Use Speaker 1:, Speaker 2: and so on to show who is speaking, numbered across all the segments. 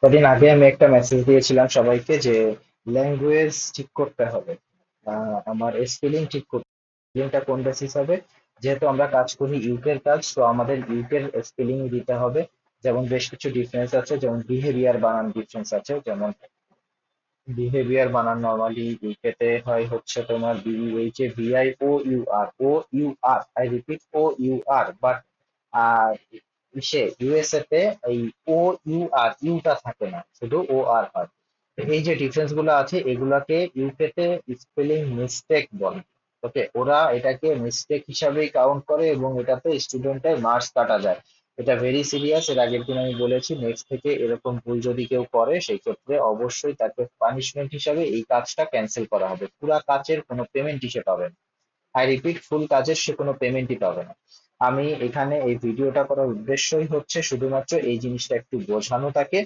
Speaker 1: কদিন আগে আমি একটা মেসেজ দিয়েছিলাম সবাইকে যে ল্যাঙ্গুয়েজ ঠিক করতে হবে। আমার স্পেলিং ঠিক করতে, স্পেলিংটা কোন বেসিস হবে? যেহেতু আমরা কাজ করি ইউকের কাজ, তো আমাদের ইউকের স্পেলিং দিতে হবে। যেমন বেশ কিছু ডিফারেন্স আছে, যেমন বিহেভিয়ার বানান ডিফারেন্স আছে। যেমন বিহেভিয়ার বানান নর্মালি ইউকেতে হয় হচ্ছে তোমার B E H A V I O U R, O U R, I repeat, O U R. But USA তে এই ও ইউ আর, ইউটা থাকে না, শুধু ও আর হয়। তো এই যে ডিফারেন্স গুলো আছে এগুলাকে ইউকে তে স্পেলিং মিস্টেক বলে। ওকে, ওরা এটাকে মিস্টেক হিসাবেই কাউন্ট করে এবং এটাতে স্টুডেন্টের মার্কস কাটা যায়। এটা ভেরি সিরিয়াস। এর আগের দিন আমি বলেছি, নেক্সট থেকে এরকম ভুল যদি কেউ করে সেই ক্ষেত্রে অবশ্যই তাকে পানিশমেন্ট হিসাবে এই কাজটা ক্যান্সেল করা হবে, পুরা কাজের কোনো পেমেন্ট হিসেবে পাবে না। আই রিপিট, ফুল কাজের সে কোনো পেমেন্টই পাবে না। আমি এখানে এই ভিডিওটা করার উদ্দেশ্যই হচ্ছে শুধুমাত্র এই জিনিসটা একটু বোঝানো তাকে,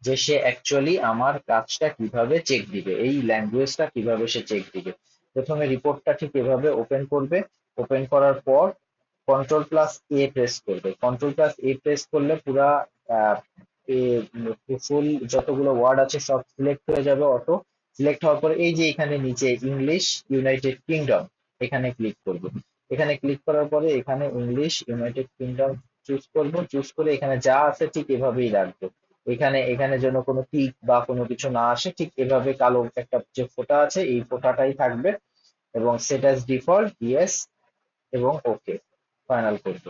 Speaker 1: যে সে অ্যাকচুয়ালি আমার কাজটা কিভাবে চেক দিবে, এই ল্যাঙ্গুয়েজটা কিভাবে সে চেক দিবে। প্রথমে রিপোর্টটা ঠিক এভাবে ওপেন করবে। ওপেন করার পর কন্ট্রোল প্লাস এ প্রেস করবে। কন্ট্রোল প্লাস এ প্রেস করলে পুরা ফুল যতগুলো ওয়ার্ড আছে সব সিলেক্ট হয়ে যাবে অটো। সিলেক্ট হওয়ার পর এই যে এখানে নিচে ইংলিশ ইউনাইটেড কিংডম, এখানে ক্লিক করব। এখানে ক্লিক করার পরে এখানে ইংলিশ ইউনাইটেড কিংডম চুজ করব। চুজ করে এখানে যা আছে ঠিক এভাবেই রাখবো। এখানে এখানে যেন কোনো টিক বা কোনো কিছু না আসে, ঠিক এভাবে কালো একটা যে ফোঁটা আছে এই ফোঁটাটাই থাকবে। এবং সেট অ্যাজ ডিফল্ট ইয়েস, এবং ওকে, ফাইনাল করব।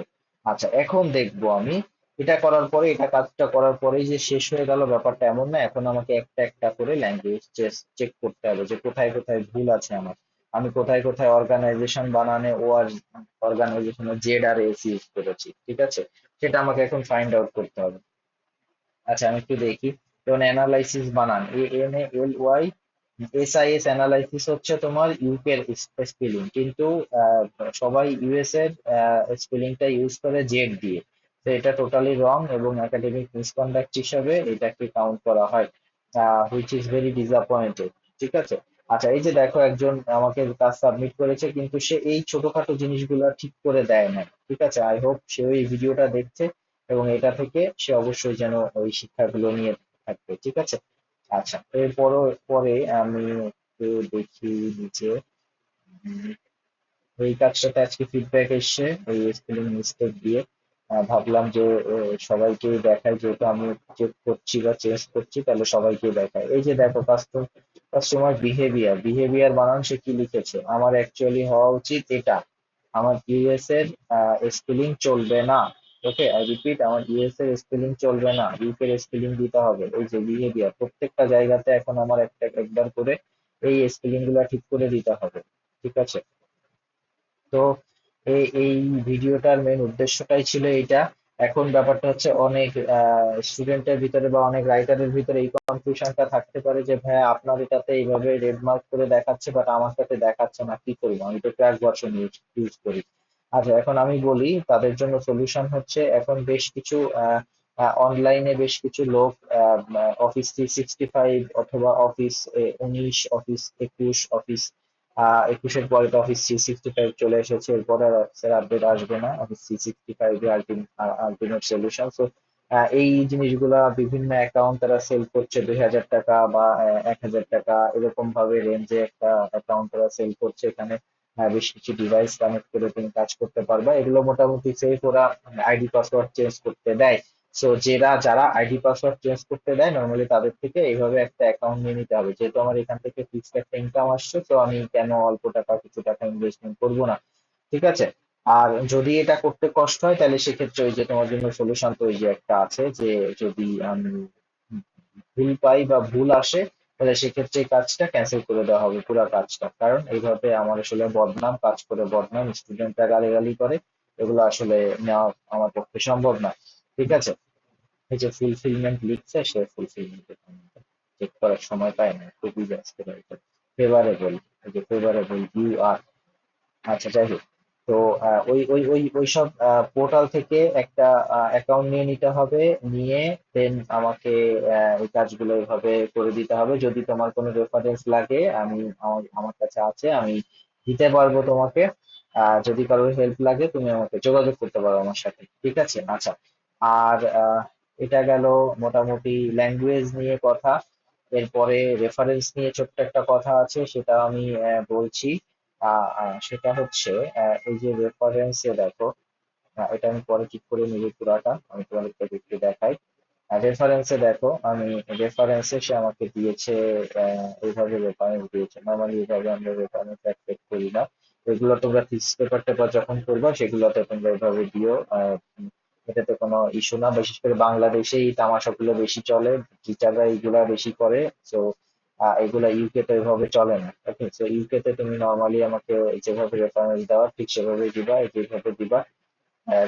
Speaker 1: আচ্ছা, এখন দেখবো আমি এটা করার পরে, এটা কাজটা করার পরেই যে শেষ হয়ে গেল ব্যাপারটা এমন না। এখন আমাকে একটা একটা করে ল্যাঙ্গুয়েজ চেক করতে হবে যে কোথায় কোথায় ভুল আছে আমার। আমি কোথায় কোথায় অর্গানাইজেশন বানানে ও আর অর্গানাইজেশনের জেড আর এস ইউজ করেছি, ঠিক আছে? সেটা আমাকে এখন ফাইন্ড আউট করতে হবে। আচ্ছা, আমি একটু দেখি। যেমন অ্যানালাইসিস বানান, ANALY, SIS অ্যানালাইসিস হচ্ছে তোমার ইউকের স্পেলিং, কিন্তু আহ, সবাই ইউএস এর স্পেলিংটা ইউজ করে জেড দিয়ে। তো এটা টোটালি রং এবং একাডেমিক মিসকন্ডাক্ট হিসাবে এটাকে কাউন্ট করা হয়, হুইচ ইজ ভেরি ডিসঅ্যাপয়েন্টেড। ঠিক আছে। আচ্ছা, এই যে দেখো একজন আমাকে কাজ সাবমিট করেছে কিন্তু সে এই ছোটখাটো জিনিসগুলো ঠিক করে দেয় না। ঠিক আছে, আই হোপ সে ওই ভিডিওটা দেখছে এবং এটা থেকে সে অবশ্যই যেন ওই শিক্ষাগুলো নিয়ে থাকবে। ঠিক আছে। আচ্ছা, এরপর পরে আমি একটু দেখি নিচে। উম, এই কাজটাতে আজকে ফিডব্যাক এসছে এই স্পেলিং মিস্টেক দিয়ে। ভাবলাম যে সবাইকে দেখাই, যেহেতু আমি চেক করছি বা চেঞ্জ করছি তাহলে সবাইকে দেখাই। এই যে দেখো, কাস্টমার বিহেভিয়ার, বিহেভিয়ার বানান সে কি লিখেছে, আমার অ্যাকচুয়ালি হওয়া উচিত এটা। আমার ইউএস এর স্পেলিং চলবে না। ওকে, আই রিপিট, আমার ইউএস এর স্পেলিং চলবে না, ইউকে এর স্পেলিং দিতে হবে। এই যে বিহেভিয়ার, প্রত্যেকটা জায়গাতে এখন আমার একটা একবার করে এই স্পেলিং গুলা ঠিক করে দিতে হবে। ঠিক আছে। তো এই এই ভিডিওটার মেন উদ্দেশ্যটাই ছিল এইটা। এখন ব্যাপারটা হচ্ছে অনেক স্টুডেন্টের ভিতরে বা অনেক রাইটারের ভিতরে এই কনফিউশনটা থাকতে পারে যে ভাই আপনার এটাতে এইভাবে রেড মার্ক করে দেখাচ্ছে বাট আমার সাথে দেখাচ্ছে না, কি করবো, আমি তো ক্র্যাক ভার্সন ইউজ ইউজ করি। আচ্ছা, এখন আমি বলি তাদের জন্য সলিউশন হচ্ছে, এখন বেশ কিছু অনলাইনে বেশ কিছু লোক অফিস 365 অথবা অফিস 19, অফিস 21, অফিস 21-এর পরে তো অফিস 365 চলে এসেছে, এরপরে আর অফিসের আপডেট আসবে না, অফিস 365 এর আলটিমেট সলিউশন। তো এই জিনিসগুলা বিভিন্ন অ্যাকাউন্ট তারা সেল করছে 2000 টাকা বা 1000 টাকা, এরকম ভাবে রেঞ্জে একটা অ্যাকাউন্ট তারা সেল করছে। এখানে বেশ কিছু ডিভাইস কানেক্ট করে তুমি কাজ করতে পারবা। এগুলো মোটামুটি সেফ, ওরা আইডি পাসওয়ার্ড চেঞ্জ করতে দেয়। সো যারা আইডি পাসওয়ার্ড চেঞ্জ করতে দেয় নর্মালি তাদের থেকে এইভাবে একটা অ্যাকাউন্ট নিয়ে নিতে হবে। যেহেতু আমার এখান থেকে ফিক্সড একটা ইনকাম আসছে, তো আমি কেন অল্প টাকা কিছু টাকা ইনভেস্টমেন্ট করবো না। ঠিক আছে। আর যদি এটা করতে কষ্ট হয় তাহলে সেক্ষেত্রে ওই যে তোমার জন্য সলিউশন তো ওই যে একটা আছে, যে যদি আমি ভুল পাই বা ভুল আসে তাহলে সেক্ষেত্রে এই কাজটা ক্যান্সেল করে দেওয়া হবে, পুরো কাজটা। কারণ এইভাবে আমার আসলে বদনাম, কাজ করে বদনাম, স্টুডেন্টরা গালিগালি করে, এগুলো আসলে নেওয়া আমার পক্ষে সম্ভব না। ঠিক আছে। এই যে ফুলফিলমেন্ট লিখছে, সে ফুলফিলমেন্ট চেক করার সময় পায় না, খুবই ব্যস্ত রয়েছে। ফেভারেবল, এই যে ফেভারেবল ইউ আর। আচ্ছা, যাই হোক। তো ওই সব পোর্টাল থেকে একটা অ্যাকাউন্ট নিয়ে নিতে হবে। নিয়ে দেন আমাকে এই কাজগুলো এভাবে করে দিতে হবে। যদি তোমার কোনো রেফারেন্স লাগে, আমি আমার কাছে আছে, আমি দিতে পারবো তোমাকে। যদি কারোর হেল্প লাগে তুমি আমাকে যোগাযোগ করতে পারো আমার সাথে। ঠিক আছে। আচ্ছা। আর এটা গেল মোটামুটি ল্যাঙ্গুয়েজ নিয়ে কথা। এরপরে রেফারেন্স নিয়ে ছোট্ট একটা কথা আছে, সেটা আমি বলছি। সেটা হচ্ছে এই যে রেফারেন্সে দেখো, এটা আমি পরে ঠিক করে নিবি পুরাটা, আমি তোমাদেরকে একটু দেখাই। রেফারেন্সে দেখো, আমি রেফারেন্সে সে আমাকে দিয়েছে, এইভাবে রেফারেন্স দিয়েছে। নর্মালি এইভাবে আমরা রেফারেন্স অ্যাকসেপ্ট করি না। এগুলো তোমরা থিসিস পেপার টেপার যখন করবা সেগুলোতে তোমরা এইভাবে দিও। এটাতে কোনো ইস্যু না, বিশেষ করে বাংলাদেশে এই তামাশাগুলো বেশি চলে, টিচাররা এইগুলা বেশি করে। তো এগুলা ইউকে তে এভাবে চলে না। ওকে, তো ইউকে তে তুমি নর্মালি আমাকে যেভাবে রেফারেন্স দেওয়া ঠিক সেভাবে দিবা, যেভাবে দিবা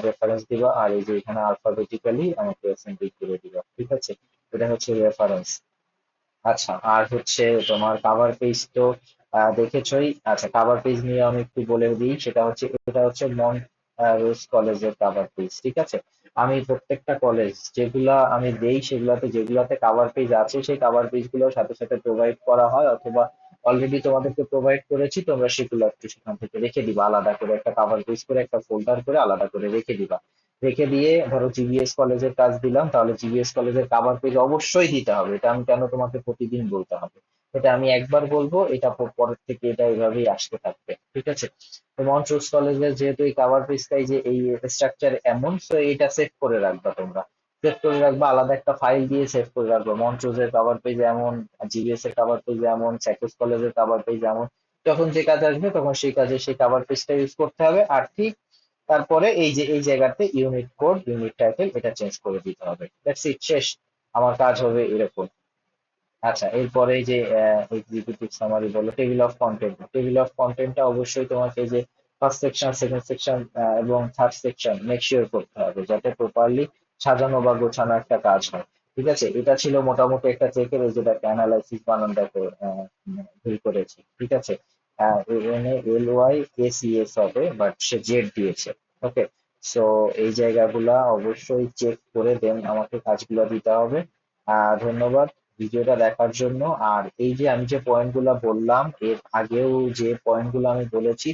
Speaker 1: রেফারেন্স দিবা, আর এই যে এখানে আলফাবেটিক্যালি আমাকে অ্যাসেন্ডিং করে দিবা, ঠিক আছে? এটা হচ্ছে রেফারেন্স। আচ্ছা, আর হচ্ছে তোমার কাভার পেজ তো দেখেছই। আচ্ছা, কাভার পেজ নিয়ে আমি একটু বলে দিই। সেটা হচ্ছে, এটা হচ্ছে মন রোজ কলেজের কাভার পেজ, ঠিক আছে? আমি প্রত্যেকটা কলেজ যেগুলা আমি দেই সেগুলাতে, যেগুলাতে কাভার পেজ আছে সেই কাভার পেজ গুলোর সাথে সাথে প্রোভাইড করা হয়, অথবা অলরেডি তোমাদেরকে প্রোভাইড করেছি, তোমরা সেগুলো একটু সেখান থেকে রেখে দিবা আলাদা করে, একটা কাভার পেজ করে একটা ফোল্ডার করে আলাদা করে রেখে দিবা। রেখে দিয়ে ধরো জিবিএস কলেজের কাজ দিলাম, তাহলে জিবিএস কলেজের কাভার পেজ অবশ্যই দিতে হবে। এটা আমি কেন তোমাকে প্রতিদিন বলতে হবে? এটা আমি একবার বলবো, এটা পরের থেকে এটা এইভাবেই আসতে থাকবে, ঠিক আছে? তো মন্ট্রোস কলেজের যেহেতু এই কাভার পেজটাই যে এই স্ট্রাকচার এমন, তো এটা সেভ করে রাখবা তোমরা। সেভ করে রাখবা, আলাদা একটা ফাইল দিয়ে সেভ করে রাখবা। মন্ট্রোজের কাভার পেজ এমন, জিবিএস এর কাভার পেজ এমন, স্যাকোস কলেজের কাভার পেজ এমন। যখন যে কাজ আসবে তখন সেই কাজে সেই কাভার পেজটা ইউজ করতে হবে। আর ঠিক তারপরে এই যে এই জায়গাতে ইউনিট কোড, ইউনিট টাইটেল এটা চেঞ্জ করে দিতে হবে। দ্যাটস ইট, শেষ। আমার কাজ হবে এরকম। আচ্ছা, এরপরে এই যে এক্সিকিউটিভ সামারি বলো, table of content. Table of কন্টেন্টটা অবশ্যই তোমাকে এই যে ফার্স্ট সেকশন, সেকেন্ড সেকশন এবং থার্ড সেকশন মেক শিওর করতে হবে, যাতে প্রপারলি সাজানো বা গোছানো একটা কাজ হয়। ঠিক আছে, এটা ছিল মোটামুটি একটা চেকের, ওই যেটাকে অ্যানালাইসিস বানানটাকে ভুল করেছে, ঠিক আছে? এখানে LYSES হবে, বাট সে জেড দিয়েছে। ওকে, সো এই জায়গাগুলা অবশ্যই চেক করে দেন আমাকে কাজগুলো দিতে হবে। ধন্যবাদ ভিডিওটা দেখার জন্য। আর এই যে আমি যে পয়েন্টগুলো বললাম, এর আগেও যে পয়েন্টগুলো আমি বলেছি,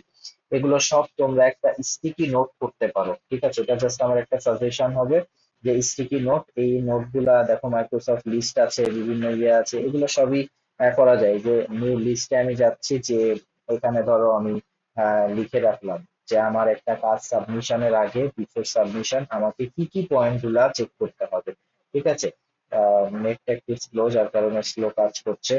Speaker 1: এগুলো সব তোমরা একটা স্টিকি নোট করতে পারো, ঠিক আছে? এটা জাস্ট আমার একটা সাজেশন হবে, যে স্টিকি নোট, এই নোটগুলা দেখো মাইক্রোসফট লিস্ট আছে, বিভিন্ন ইয়ে আছে, এগুলো সবই করা যায়। যে নিউ লিস্টে আমি যাচ্ছি, যে এখানে ধরো আমি লিখে রাখলাম যে আমার একটা কাজ সাবমিশনের আগে, বিফোর সাবমিশন, আমাকে কি কি পয়েন্ট গুলা চেক করতে হবে, ঠিক আছে? নেটটা একটু স্লো, যার কারণে স্লো কাজ করছে।